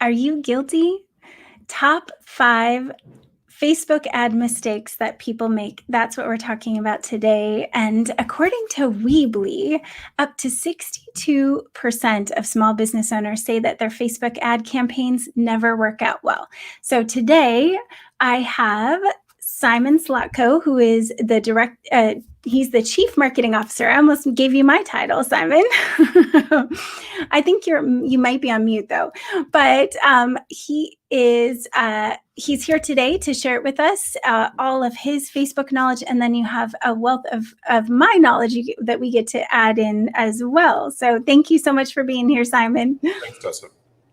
Are you guilty? Top 5 Facebook ad mistakes that people make. That's what we're talking about today. And according to Weebly, up to 62% of small business owners say that their Facebook ad campaigns never work out well. So today I have Simon Solotko, who is the he's the Chief Marketing Officer. I almost gave you my title, Simon. I think you might be on mute though, but he is he's here today to share it with us, all of his Facebook knowledge, and then you have a wealth of my knowledge that we get to add in as well. So thank you so much for being here, Simon. Thanks, Tessa.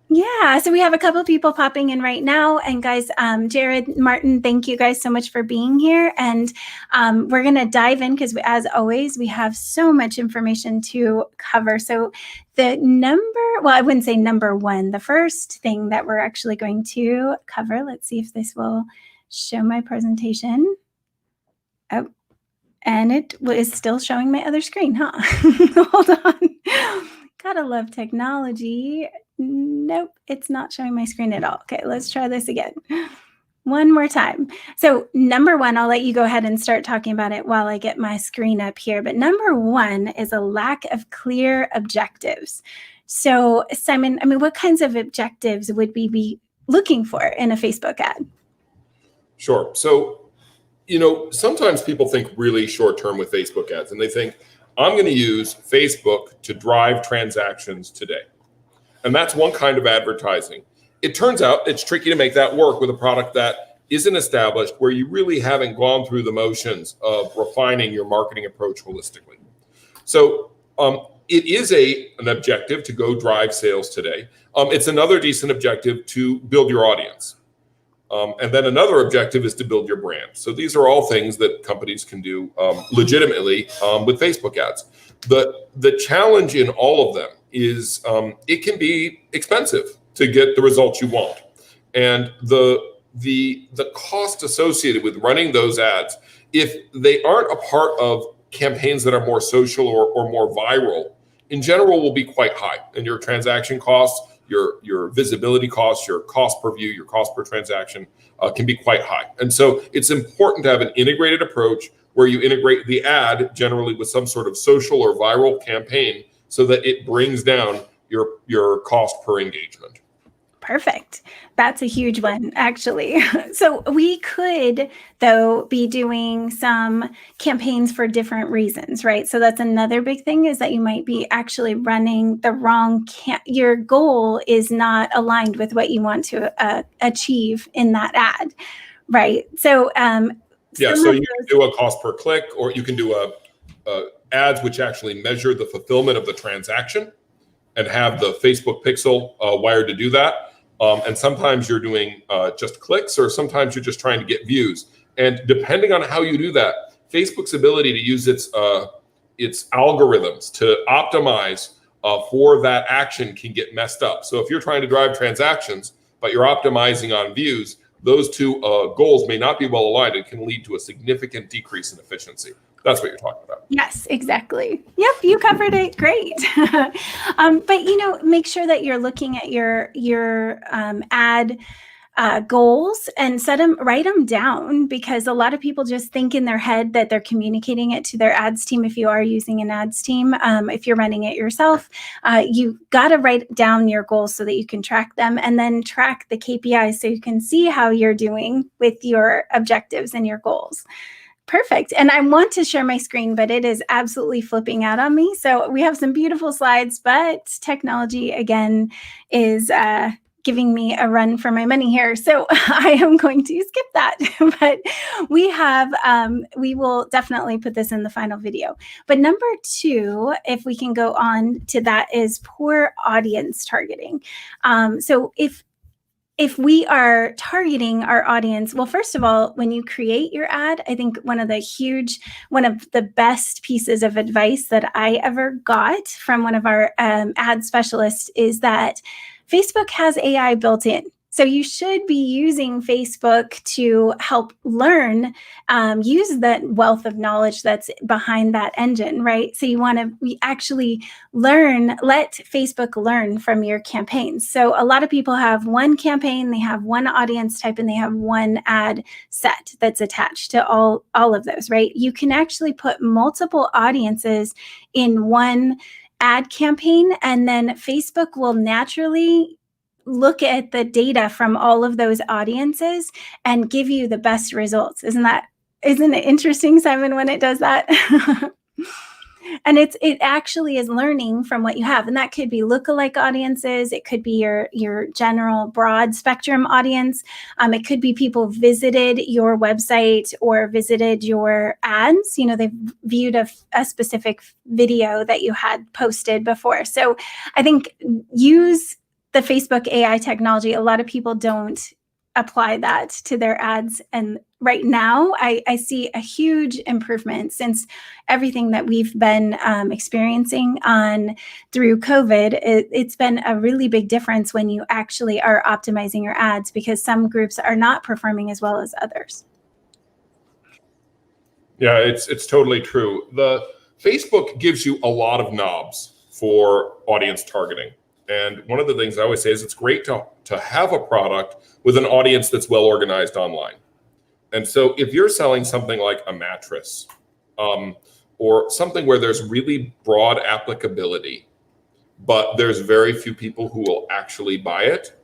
Yeah, so we have a couple of people popping in right now. And guys, Jared, Martin, thank you guys so much for being here. And we're going to dive in because as always, we have so much information to cover. So I wouldn't say number one, the first thing that we're actually going to cover, let's see if this will show my presentation. Oh, and it is still showing my other screen, huh? Hold on. Gotta love technology. Nope, it's not showing my screen at all. Okay, let's try this again. One more time. So number one, I'll let you go ahead and start talking about it while I get my screen up here. But number one is a lack of clear objectives. So Simon, what kinds of objectives would we be looking for in a Facebook ad? Sure. So, sometimes people think really short term with Facebook ads, and they think, I'm going to use Facebook to drive transactions today. And that's one kind of advertising. It turns out it's tricky to make that work with a product that isn't established, where you really haven't gone through the motions of refining your marketing approach holistically. So it is an objective to go drive sales today. It's another decent objective to build your audience. And then another objective is to build your brand. So these are all things that companies can do legitimately with Facebook ads. The challenge in all of them is it can be expensive to get the results you want. And the cost associated with running those ads, if they aren't a part of campaigns that are more social or more viral, in general will be quite high. And your transaction costs, your visibility costs, your cost per view, your cost per transaction can be quite high. And so it's important to have an integrated approach where you integrate the ad generally with some sort of social or viral campaign so that it brings down your cost per engagement. Perfect. That's a huge one, actually. So we could, though, be doing some campaigns for different reasons, right? So that's another big thing, is that you might be actually running the wrong your goal is not aligned with what you want to achieve in that ad, right? So yeah, so you can do a cost per click, or you can do ads which actually measure the fulfillment of the transaction and have the Facebook pixel wired to do that. And sometimes you're doing just clicks, or sometimes you're just trying to get views. And depending on how you do that, Facebook's ability to use its algorithms to optimize for that action can get messed up. So if you're trying to drive transactions, but you're optimizing on views, those two goals may not be well aligned and can lead to a significant decrease in efficiency. That's what you're talking about. Yes, exactly. Yep, you covered it. Great. But make sure that you're looking at your ad goals and write them down, because a lot of people just think in their head that they're communicating it to their ads team. If you are using an ads team, if you're running it yourself, you got to write down your goals so that you can track them, and then track the KPIs so you can see how you're doing with your objectives and your goals. Perfect. And I want to share my screen, but it is absolutely flipping out on me. So we have some beautiful slides, but technology, again, is giving me a run for my money here. So I am going to skip that. But we will definitely put this in the final video. But number two, if we can go on to that, is poor audience targeting. So if we are targeting our audience, well, first of all, when you create your ad, I think one of the best pieces of advice that I ever got from one of our ad specialists is that Facebook has AI built in. So you should be using Facebook to help learn, use that wealth of knowledge that's behind that engine, right? So you want to actually let Facebook learn from your campaigns. So a lot of people have one campaign, they have one audience type, and they have one ad set that's attached to all of those, right? You can actually put multiple audiences in one ad campaign, and then Facebook will naturally look at the data from all of those audiences and give you the best results. Isn't it interesting, Simon, when it does that? And it actually is learning from what you have. And that could be lookalike audiences. It could be your general broad spectrum audience. It could be people visited your website or visited your ads. They've viewed a specific video that you had posted before. So I think use the Facebook AI technology. A lot of people don't apply that to their ads. And right now, I see a huge improvement since everything that we've been experiencing through COVID. It's been a really big difference when you actually are optimizing your ads, because some groups are not performing as well as others. Yeah, it's totally true. The Facebook gives you a lot of knobs for audience targeting. And one of the things I always say is it's great to have a product with an audience that's well organized online. And so if you're selling something like a mattress, or something where there's really broad applicability, but there's very few people who will actually buy it,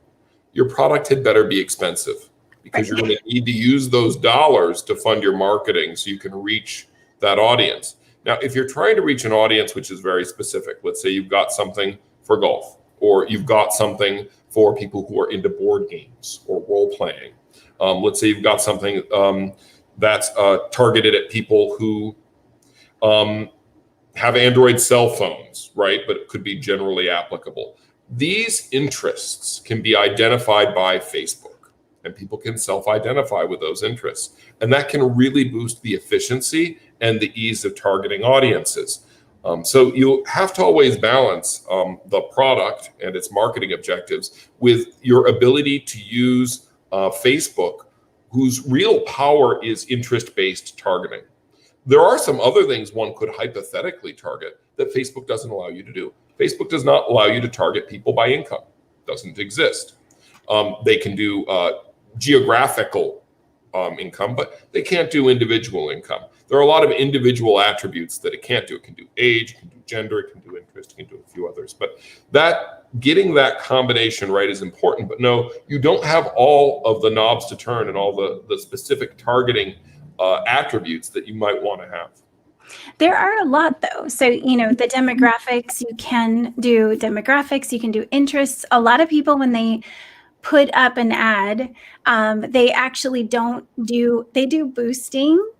your product had better be expensive, because you're going to need to use those dollars to fund your marketing so you can reach that audience. Now, if you're trying to reach an audience which is very specific, let's say you've got something for golf, or you've got something for people who are into board games or role playing. Let's say you've got something that's targeted at people who have Android cell phones, right? But it could be generally applicable. These interests can be identified by Facebook, and people can self-identify with those interests. And that can really boost the efficiency and the ease of targeting audiences. So you have to always balance the product and its marketing objectives with your ability to use Facebook, whose real power is interest-based targeting. There are some other things one could hypothetically target that Facebook doesn't allow you to do. Facebook does not allow you to target people by income. Doesn't exist. They can do geographical income, but they can't do individual income. There are a lot of individual attributes that it can't do. It can do age, it can do gender, it can do interest, it can do a few others. But getting that combination right is important. But no, you don't have all of the knobs to turn and all the specific targeting attributes that you might want to have. There are a lot, though. So, the demographics, you can do demographics, you can do interests. A lot of people, when they put up an ad, they actually they do boosting.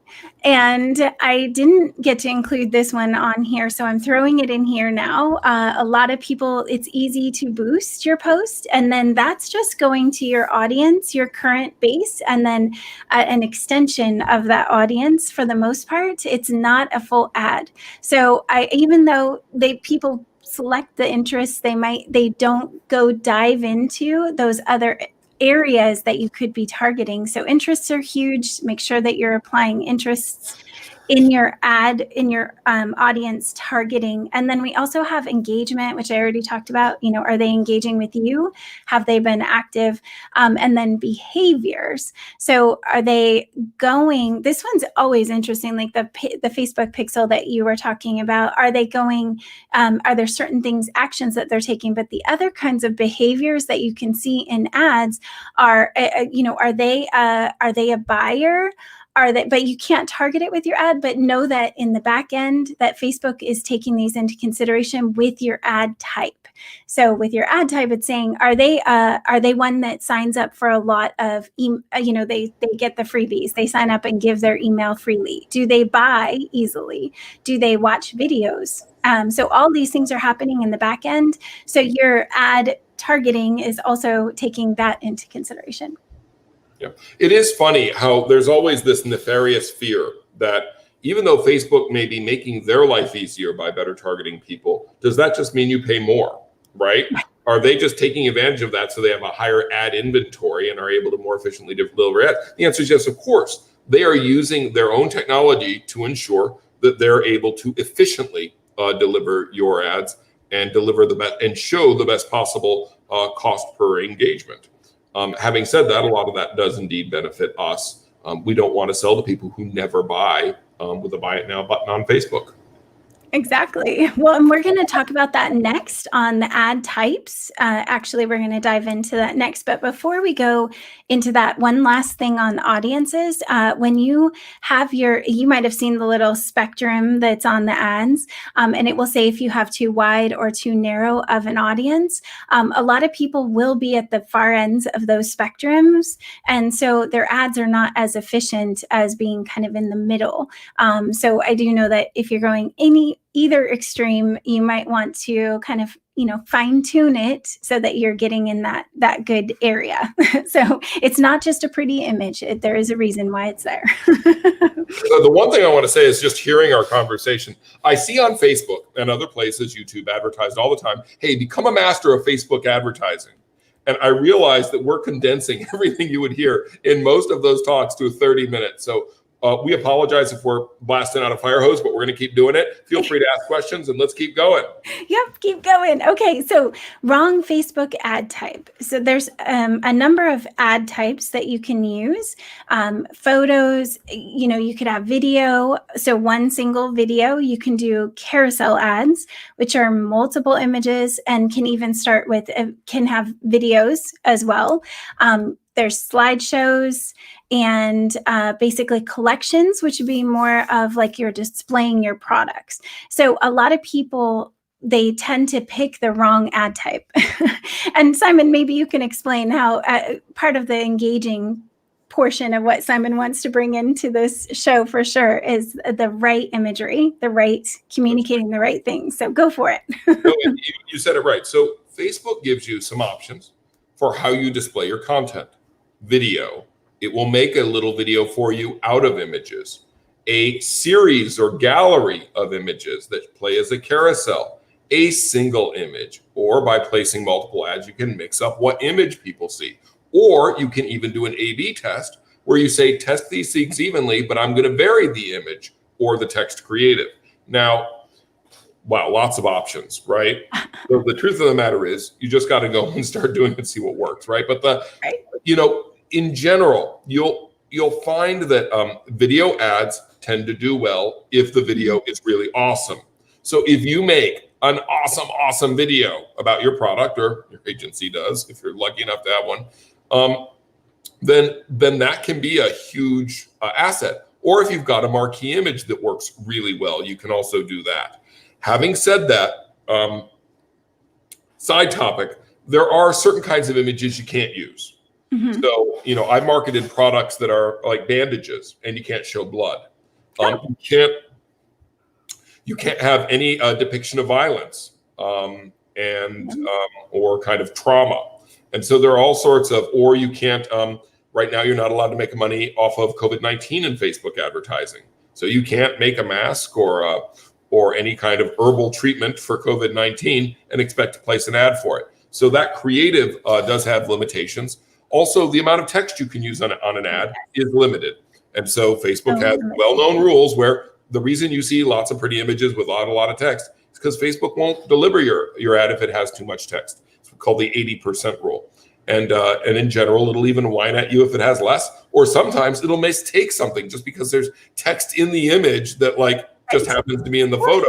And I didn't get to include this one on here, so I'm throwing it in here now. A lot of people, it's easy to boost your post, and then that's just going to your audience, your current base, and then an extension of that audience. For the most part, it's not a full ad. So even though people select the interests, they don't go dive into those other areas that you could be targeting. So interests are huge. Make sure that you're applying interests in your ad, in your audience targeting. And then we also have engagement, which I already talked about. Are they engaging with you? Have they been active? And then behaviors. So are they going, this one's always interesting, like the Facebook pixel that you were talking about. Are they going, are there certain things, actions that they're taking? But the other kinds of behaviors that you can see in ads are, are they a buyer? But you can't target it with your ad, but know that in the back end that Facebook is taking these into consideration with your ad type. So with your ad type, it's saying, are they one that signs up for a lot of, they get the freebies, they sign up and give their email freely. Do they buy easily? Do they watch videos? So all these things are happening in the back end. So your ad targeting is also taking that into consideration. Yeah. It is funny how there's always this nefarious fear that even though Facebook may be making their life easier by better targeting people, does that just mean you pay more, right? Are they just taking advantage of that so they have a higher ad inventory and are able to more efficiently deliver ads? The answer is yes, of course. They are using their own technology to ensure that they're able to efficiently deliver your ads and deliver the best and show the best possible cost per engagement. Having said that, a lot of that does indeed benefit us. We don't want to sell to people who never buy with a buy it now button on Facebook. Exactly. Well, and we're going to talk about that next on the ad types. Actually, we're going to dive into that next. But before we go into that, one last thing on audiences. When you have you might have seen the little spectrum that's on the ads, and it will say if you have too wide or too narrow of an audience. A lot of people will be at the far ends of those spectrums. And so their ads are not as efficient as being kind of in the middle. So I do know that if you're going either extreme, you might want to kind of, fine tune it so that you're getting in that good area. So it's not just a pretty image. There is a reason why it's there. So the one thing I want to say is just hearing our conversation. I see on Facebook and other places, YouTube advertised all the time, hey, become a master of Facebook advertising. And I realized that we're condensing everything you would hear in most of those talks to 30 minutes. So we apologize if we're blasting out a fire hose, but we're going to keep doing it. Feel free to ask questions and let's keep going. Yep, keep going. Okay, so wrong Facebook ad type. So there's a number of ad types that you can use. Photos, you could have video. So one single video. You can do carousel ads, which are multiple images and can even start with, can have videos as well. There's slideshows and basically collections, which would be more of like you're displaying your products. So a lot of people, they tend to pick the wrong ad type. And Simon, maybe you can explain how part of the engaging portion of what Simon wants to bring into this show for sure is the right imagery, communicating the right things. So go for it. No, you said it right. So Facebook gives you some options for how you display your content. Video, it will make a little video for you out of images, a series or gallery of images that play as a carousel, a single image, or by placing multiple ads, you can mix up what image people see. Or you can even do an A/B test where you say, test these things evenly, but I'm going to vary the image or the text creative. Now, wow, lots of options, right? So the truth of the matter is you just got to go and start doing it and see what works, right? But in general, you'll find that video ads tend to do well if the video is really awesome. So if you make an awesome video about your product, or your agency does, if you're lucky enough to have one, then that can be a huge asset. Or if you've got a marquee image that works really well, you can also do that. Having said that, side topic, there are certain kinds of images you can't use. Mm-hmm. So, I marketed products that are like bandages and you can't show blood. You can't have any depiction of violence or kind of trauma. And so there are all sorts of, or you can't, right now you're not allowed to make money off of COVID-19 in Facebook advertising. So you can't make a mask or any kind of herbal treatment for COVID-19 and expect to place an ad for it. So that creative does have limitations. Also, the amount of text you can use on an ad is limited. And so Facebook has well-known rules where the reason you see lots of pretty images with a lot of text is because Facebook won't deliver your ad if it has too much text. It's called the 80% rule. And in general, it'll even whine at you if it has less, or sometimes it'll mistake something just because there's text in the image that just happens to be in the photo.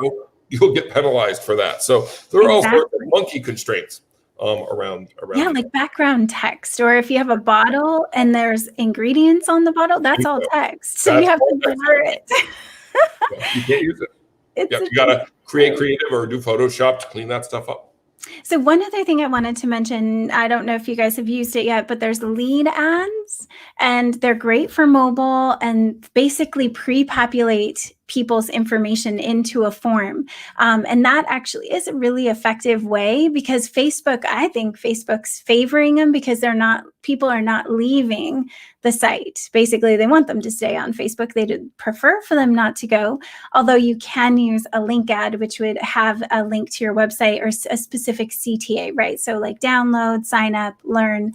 You'll get penalized for that. So there are all sorts of monkey constraints around. Yeah, like background text, or if you have a bottle and there's ingredients on the bottle, that's all text. So you have to blur it. You can't use it. You got to create creative or do Photoshop to clean that stuff up. So one other thing I wanted to mention, I don't know if you guys have used it yet, but there's lead ads, and they're great for mobile and basically pre-populate people's information into a form. And that actually is a really effective way because I think Facebook's favoring them because they're not people are not leaving the site. Basically, they want them to stay on Facebook. They'd prefer for them not to go, although you can use a link ad, which would have a link to your website or a specific CTA, right? So like download, sign up, learn,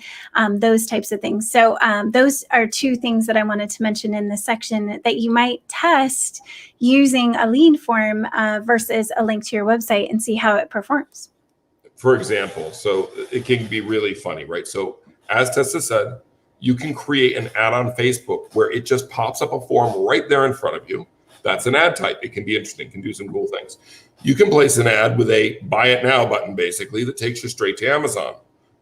those types of things. So those are two things that I wanted to mention in this section that you might test using a lead form versus a link to your website and see how it performs. For example, so it can be really funny, right? So as Tessa said, you can create an ad on Facebook where it just pops up a form right there in front of you. That's an ad type. It can be interesting, can do some cool things. You can place an ad with a buy it now button, basically, that takes you straight to Amazon.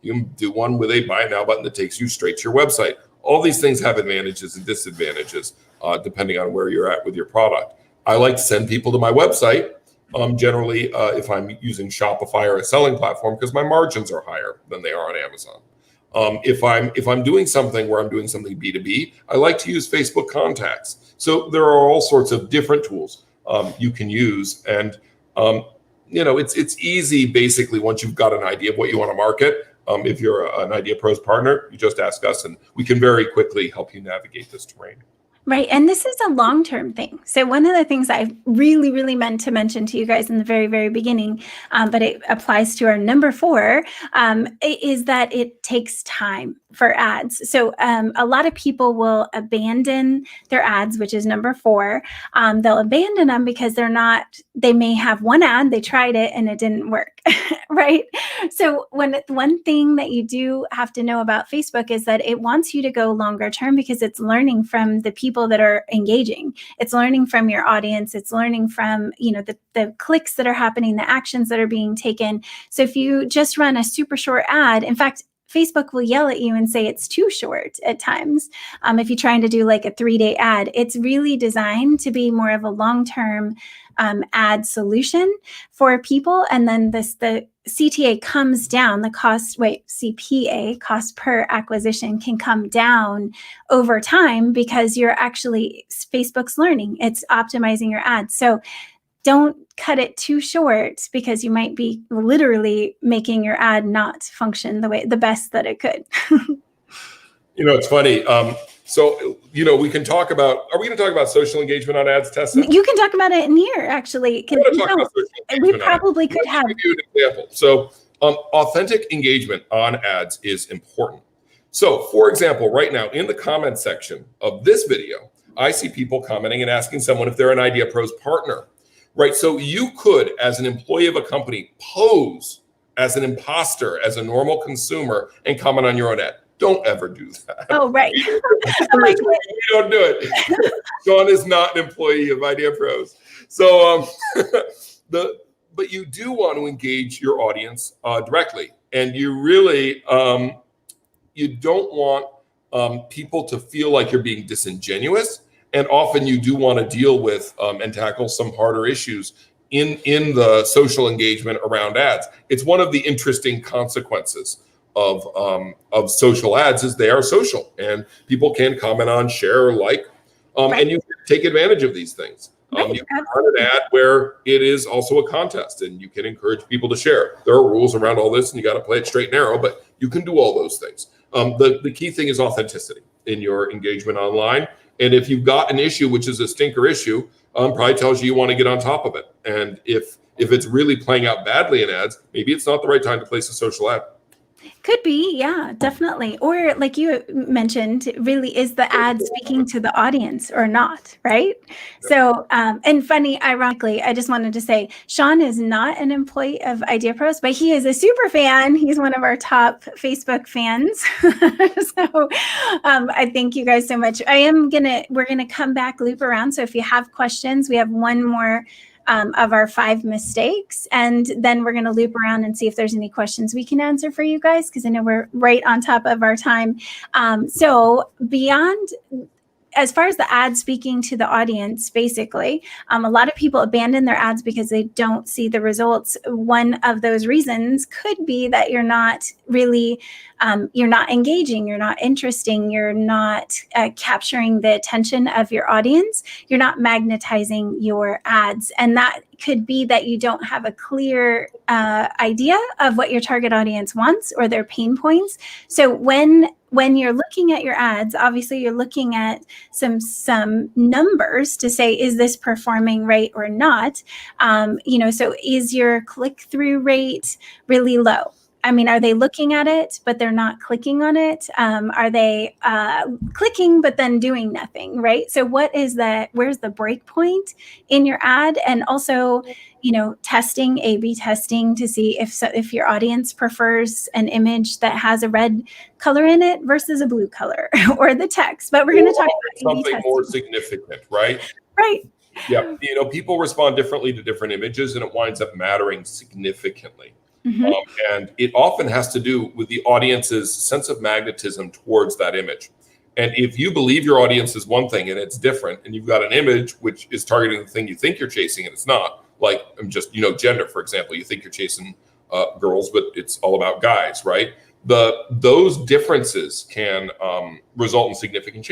You can do one with a buy it now button that takes you straight to your website. All these things have advantages and disadvantages depending on where you're at with your product. I like to send people to my website, generally if I'm using Shopify or a selling platform, because my margins are higher than they are on Amazon. If I'm doing something where I'm doing something B2B, I like to use Facebook contacts. So there are all sorts of different tools you can use. And, it's easy, basically, once you've got an idea of what you want to market. If you're an IdeaPros partner, you just ask us and we can very quickly help you navigate this terrain. Right. And this is a long-term thing. So one of the things I really, really meant to mention to you guys in the very, very beginning, but it applies to our number 4, is that it takes time for ads. So a lot of people will abandon their ads, which is number 4. They'll abandon them because they may have one ad, they tried it and it didn't work. Right. So one thing that you do have to know about Facebook is that it wants you to go longer term because it's learning from the people that are engaging. It's learning from your audience. It's learning from, the clicks that are happening, the actions that are being taken. So if you just run a super short ad, in fact, Facebook will yell at you and say it's too short at times. If you're trying to do like a 3-day ad, it's really designed to be more of a long-term ad solution for people. And then the CTA comes down, CPA, cost per acquisition, can come down over time because Facebook's learning. It's optimizing your ads. So don't cut it too short because you might be literally making your ad not function the best that it could. It's funny. We can talk about, are we going to talk about social engagement on ads, Tessa? You can talk about it in here, actually. We probably could have. Give you an example. So authentic engagement on ads is important. So for example, right now in the comment section of this video, I see people commenting and asking someone if they're an IdeaPros partner. Right. So you could, as an employee of a company, pose as an imposter, as a normal consumer, and comment on your own ad. Don't ever do that. Oh, right. You don't do it. Sean is not an employee of IdeaPros. So, but you do want to engage your audience directly, and you really you don't want people to feel like you're being disingenuous. And often you do want to deal with and tackle some harder issues in the social engagement around ads. It's one of the interesting consequences of social ads is they are social, and people can comment on, share, or like, right. And you can take advantage of these things. Right, you can run an ad where it is also a contest, and you can encourage people to share. There are rules around all this, and you got to play it straight and narrow, but you can do all those things. The key thing is authenticity in your engagement online. And if you've got an issue, which is a stinker issue, probably tells you want to get on top of it. And if it's really playing out badly in ads, maybe it's not the right time to place a social ad. Could be, yeah, definitely. Or like you mentioned, really, is the ad speaking to the audience or not, right? So, and funny, ironically, I just wanted to say, Sean is not an employee of IdeaPros, but he is a super fan. He's one of our top Facebook fans. So I thank you guys so much. We're gonna come back, loop around. So if you have questions, we have one more of our 5 mistakes. And then we're going to loop around and see if there's any questions we can answer for you guys, because I know we're right on top of our time. So beyond, as far as the ad speaking to the audience, basically, a lot of people abandon their ads because they don't see the results. One of those reasons could be that you're not really, you're not engaging, you're not interesting, you're not capturing the attention of your audience, you're not magnetizing your ads. And that could be that you don't have a clear idea of what your target audience wants or their pain points. So when you're looking at your ads, obviously you're looking at some numbers to say, is this performing right or not? So is your click-through rate really low? I mean, are they looking at it, but they're not clicking on it? Are they clicking, but then doing nothing, right? So where's the break point in your ad? And also, testing, A/B testing to see if your audience prefers an image that has a red color in it versus a blue color or the text. But we're going to talk about A/B something testing. more significant, right? Right. Yeah. People respond differently to different images, and it winds up mattering significantly. Mm-hmm. And it often has to do with the audience's sense of magnetism towards that image. And if you believe your audience is one thing and it's different, and you've got an image which is targeting the thing you think you're chasing and it's not, like gender, for example, you think you're chasing girls, but it's all about guys, right? Those differences can result in significant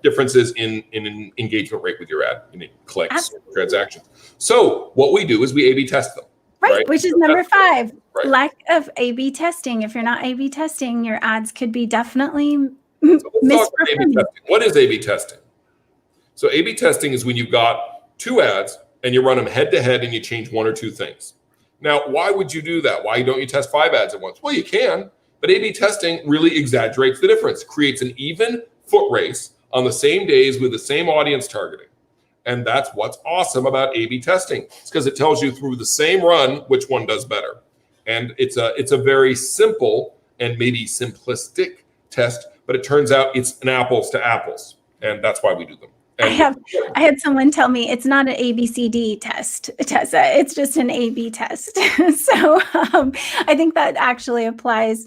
differences in an engagement rate with your ad, clicks, Absolutely. Transactions. So what we do is we A/B test them. Right, which is number 5. Right. Lack of A/B testing. If you're not A/B testing, your ads could be definitely misperforming. What is A/B testing? So A/B testing is when you've got 2 ads and you run them head to head and you change 1 or 2 things. Now, why would you do that? Why don't you test 5 ads at once? Well, you can, but A/B testing really exaggerates the difference, creates an even foot race on the same days with the same audience targeting. And that's what's awesome about A/B testing. It's because it tells you through the same run which one does better. And it's a very simple and maybe simplistic test, but it turns out it's an apples to apples. And that's why we do them. I had someone tell me it's not an ABCD test, Tessa. It's just an A/B test. So I think that actually applies.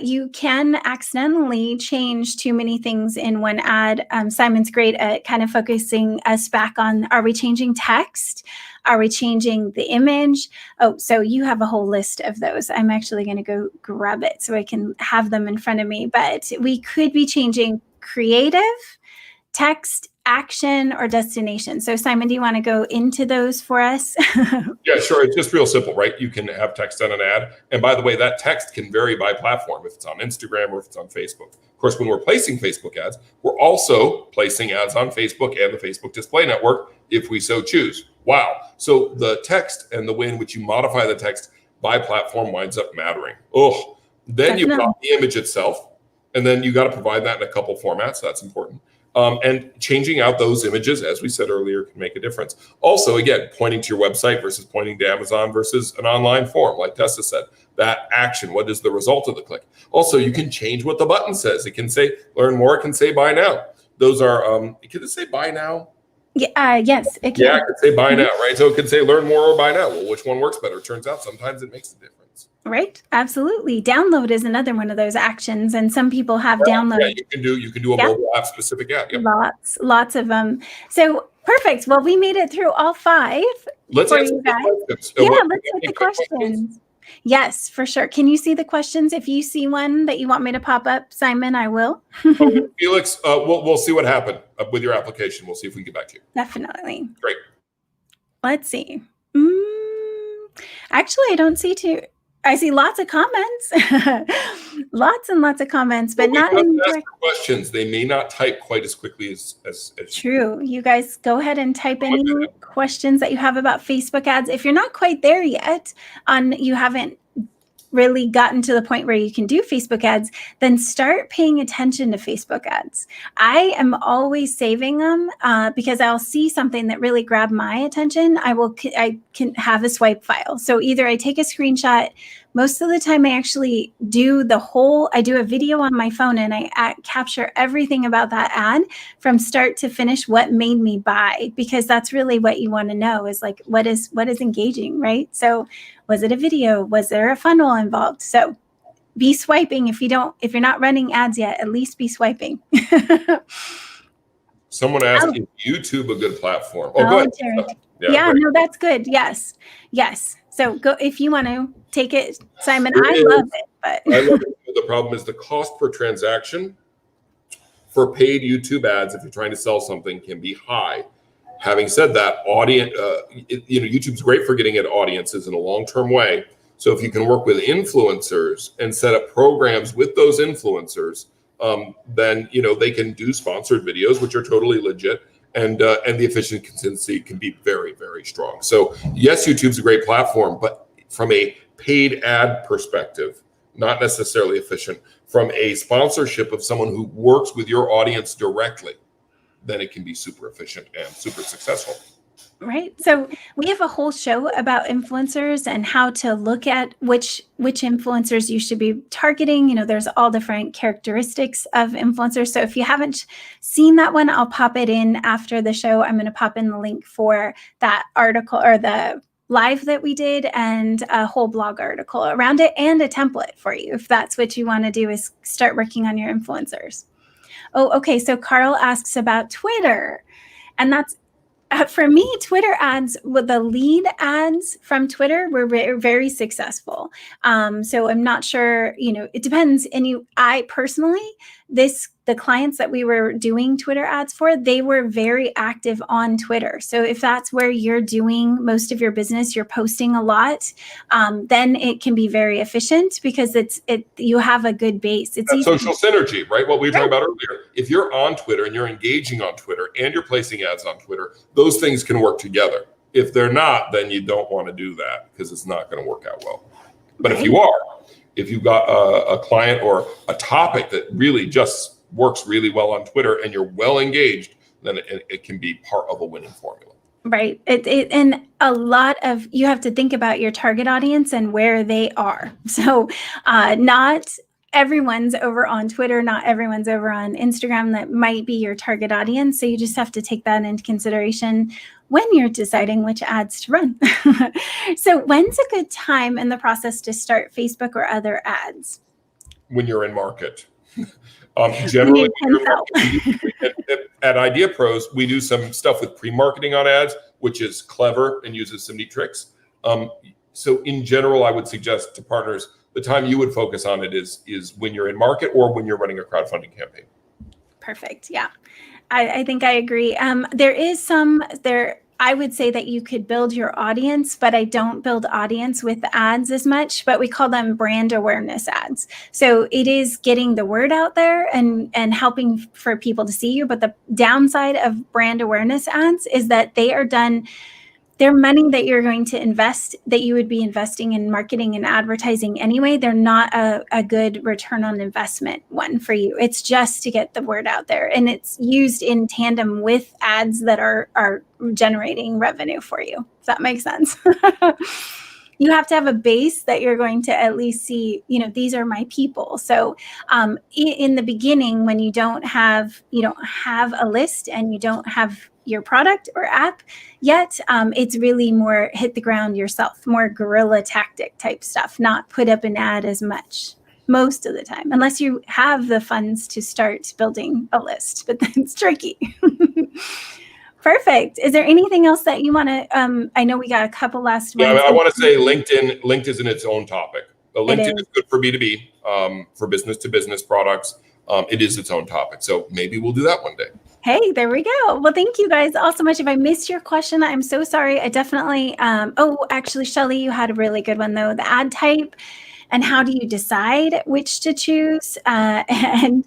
You can accidentally change too many things in one ad. Simon's great at kind of focusing us back on, are we changing text? Are we changing the image? Oh, so you have a whole list of those. I'm actually going to go grab it so I can have them in front of me. But we could be changing creative, text, action, or destination. So Simon, do you want to go into those for us? Yeah, sure. It's just real simple, right? You can have text on an ad. And by the way, that text can vary by platform, if it's on Instagram or if it's on Facebook. Of course, when we're placing Facebook ads, we're also placing ads on Facebook and the Facebook Display Network if we so choose. Wow. So the text and the way in which you modify the text by platform winds up mattering. Oh, then you've got the image itself, and then you got to provide that in a couple formats. That's important. And changing out those images, as we said earlier, can make a difference. Also, again, pointing to your website versus pointing to Amazon versus an online form, like Tessa said. That action, what is the result of the click? Also, you can change what the button says. It can say learn more, it can say buy now. Those are, can it say buy now? Yeah, yes, it can. Yeah, it can say buy now, right? So it can say learn more or buy now. Well, which one works better? It turns out sometimes it makes a difference. Right, absolutely. Download is another one of those actions, and some people have download. Yeah, you can do a mobile app specific ad. Yep. Lots of them. So perfect. Well, we made it through all 5. Let's answer the questions. Yeah, let's take the questions. Yes, for sure. Can you see the questions? If you see one that you want me to pop up, Simon, I will. Felix, we'll see what happened with your application. We'll see if we can get back to you. Definitely. Great. Let's see. Actually, I don't see too. I see lots of comments, lots and lots of comments, but not any direct questions. They may not type quite as quickly as true. You guys go ahead and type any questions that you have about Facebook ads. If you're not quite there yet, you haven't really gotten to the point where you can do Facebook ads, then start paying attention to Facebook ads. I am always saving them because I'll see something that really grabbed my attention. I can have a swipe file. So either I take a screenshot. Most of the time I actually do I do a video on my phone and I capture everything about that ad from start to finish, what made me buy, because that's really what you want to know is like, what is engaging, right? So was it a video? Was there a funnel involved? So be swiping. If you're not running ads yet, at least be swiping. Someone asked, is YouTube a good platform? Oh, go ahead. Yeah, no, that's good. Yes. So go if you want to take it, Simon. I love it, but I love it. The problem is the cost per transaction for paid YouTube ads, if you're trying to sell something, can be high. Having said that, YouTube's great for getting at audiences in a long-term way. So if you can work with influencers and set up programs with those influencers, then they can do sponsored videos, which are totally legit, and the efficiency can be very, very strong. So yes, YouTube's a great platform, but from a paid ad perspective, not necessarily efficient. From a sponsorship of someone who works with your audience directly, then it can be super efficient and super successful. Right. So we have a whole show about influencers and how to look at which influencers you should be targeting. There's all different characteristics of influencers. So if you haven't seen that one, I'll pop it in after the show. I'm going to pop in the link for that article or the live that we did and a whole blog article around it and a template for you if that's what you want to do, is start working on your influencers. Oh, okay. So Carl asks about Twitter, and that's for me, Twitter ads, with the lead ads from Twitter were very successful. So I'm not sure, it depends. And I personally, the clients that we were doing Twitter ads for, they were very active on Twitter. So if that's where you're doing most of your business, you're posting a lot, then it can be very efficient because you have a good base. It's social synergy, right? What we were talking about earlier. If you're on Twitter and you're engaging on Twitter and you're placing ads on Twitter, those things can work together. If they're not, then you don't want to do that because it's not going to work out well. But if you've got a client or a topic that really just works really well on Twitter and you're well engaged, then it can be part of a winning formula. Right. And a lot of, you have to think about your target audience and where they are. So not everyone's over on Twitter, not everyone's over on Instagram that might be your target audience. So you just have to take that into consideration when you're deciding which ads to run. So when's a good time in the process to start Facebook or other ads? When you're in market. Generally, at IdeaPros, we do some stuff with pre-marketing on ads, which is clever and uses some neat tricks. So in general, I would suggest to partners, the time you would focus on it is when you're in market or when you're running a crowdfunding campaign. Perfect. Yeah, I think I agree. I would say that you could build your audience, but I don't build audience with ads as much, but we call them brand awareness ads. So it is getting the word out there and helping for people to see you. But the downside of brand awareness ads is that they're money that you're going to invest, that you would be investing in marketing and advertising anyway. They're not a good return on investment one for you. It's just to get the word out there. And it's used in tandem with ads that are generating revenue for you. Does that make sense? You have to have a base that you're going to at least see, these are my people. So in the beginning, when you don't have a list and you don't have your product or app yet, it's really more hit the ground yourself, more guerrilla tactic type stuff, not put up an ad as much most of the time, unless you have the funds to start building a list, but that's tricky. Perfect. Is there anything else that you want to, I know we got a couple last ones. Yeah, I want to say LinkedIn is in its own topic. LinkedIn is good for B2B, for business to business products. It is its own topic. So maybe we'll do that one day. Hey, there we go. Well, thank you guys all so much. If I missed your question, I'm so sorry. I definitely, actually, Shelly, you had a really good one though. The ad type and how do you decide which to choose? And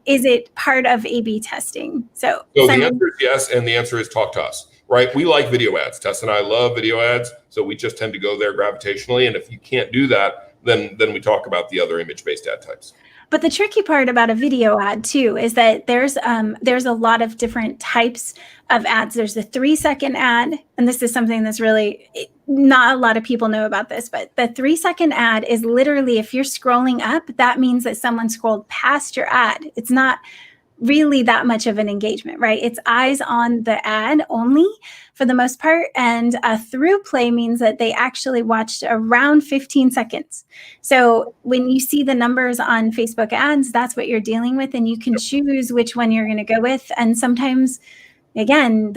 is it part of A/B testing? So the answer is yes. And the answer is talk to us, right? We like video ads. Tessa and I love video ads. So we just tend to go there gravitationally. And if you can't do that, then we talk about the other image-based ad types. But the tricky part about a video ad too is that there's a lot of different types of ads. There's the 3-second ad, and this is something that's really not a lot of people know about this, but the 3-second ad is literally, if you're scrolling up, that means that someone scrolled past your ad. It's not really that much of an engagement, right? It's eyes on the ad only for the most part. And a through play means that they actually watched around 15 seconds. So when you see the numbers on Facebook ads, that's what you're dealing with. And you can choose which one you're going to go with. And sometimes again,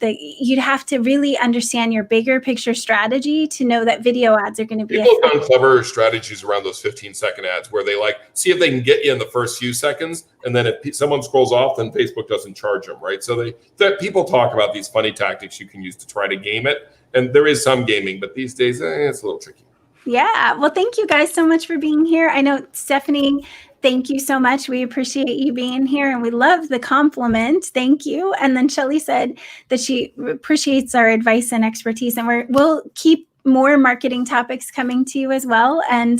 you'd have to really understand your bigger picture strategy to know that video ads are going to be People have done clever strategies around those 15-second ads where they see if they can get you in the first few seconds, and then if someone scrolls off, then Facebook doesn't charge them, right? So people talk about these funny tactics you can use to try to game it, and there is some gaming, but these days it's a little tricky. Yeah. Well, thank you guys so much for being here. I know, Stephanie, thank you so much. We appreciate you being here, and we love the compliment. Thank you. And then Shelly said that she appreciates our advice and expertise, and we'll keep more marketing topics coming to you as well. And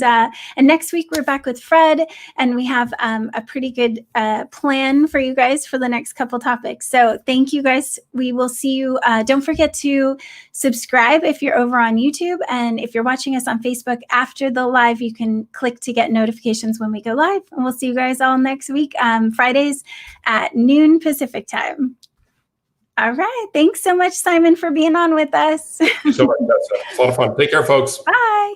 next week we're back with Fred, and we have a pretty good plan for you guys for the next couple topics. So thank you guys. We will see you. Don't forget to subscribe if you're over on YouTube, and if you're watching us on Facebook after the live, you can click to get notifications when we go live. And we'll see you guys all next week, Fridays at noon Pacific time. All right. Thanks so much, Simon, for being on with us. Thank you so much, Tessa. It's a lot of fun. Take care, folks. Bye.